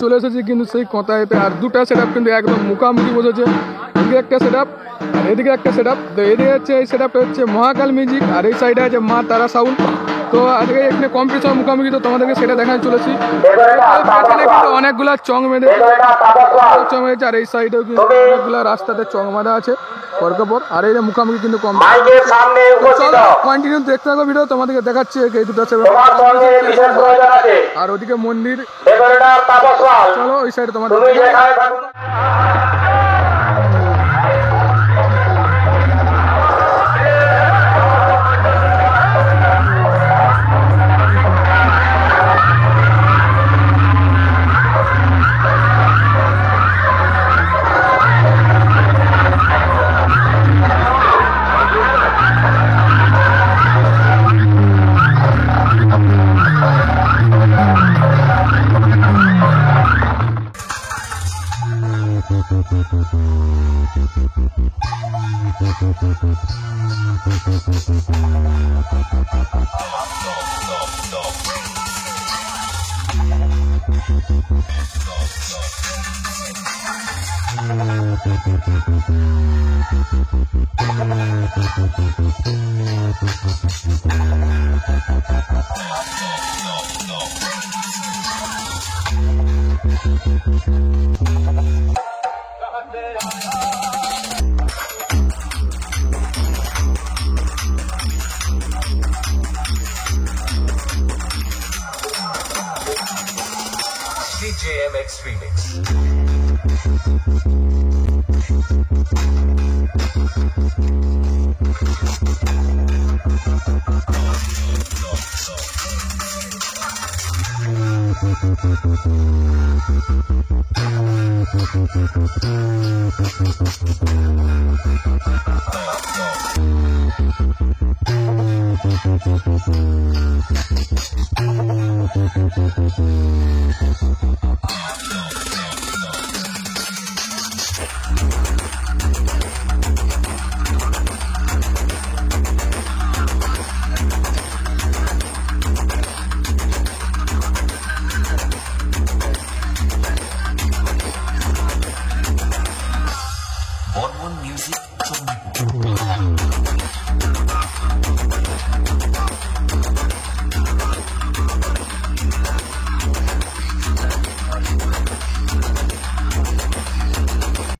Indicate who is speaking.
Speaker 1: চলে এসেছি কিন্তু সেই কথাতে, আর দুটা সেট আপ কিন্তু একদম মুখামুখি বসেছে। এদিকে একটা সেট আপ আর এদিকে একটা সেট আপ। তো এদিকে হচ্ছে এই সেট আপটা হচ্ছে মহাকাল মিউজিক, আর এই সাইডে আছে মা তারা সাউন্ড। তো আজকে এখানে কম্পিটিশন মুখামুখি, তো তোমাদেরকে সেটা দেখাতে চলেছি। পেছনে কিন্তু অনেকগুলা চং মেঁধেছে, আর এই সাইডেও কিন্তু অনেকগুলা রাস্তাতে চং বাঁধা আছে পরপর। আর এই যে মুখামুখি কিন্তু কন্টিনিউ দেখতে থাকো ভিডিও, তোমাদেরকে দেখাচ্ছি এই দুটো সেট আপ। আর ওদিকে মন্দির, চলো ওই সাইডে তোমাদের
Speaker 2: DJMX Remix.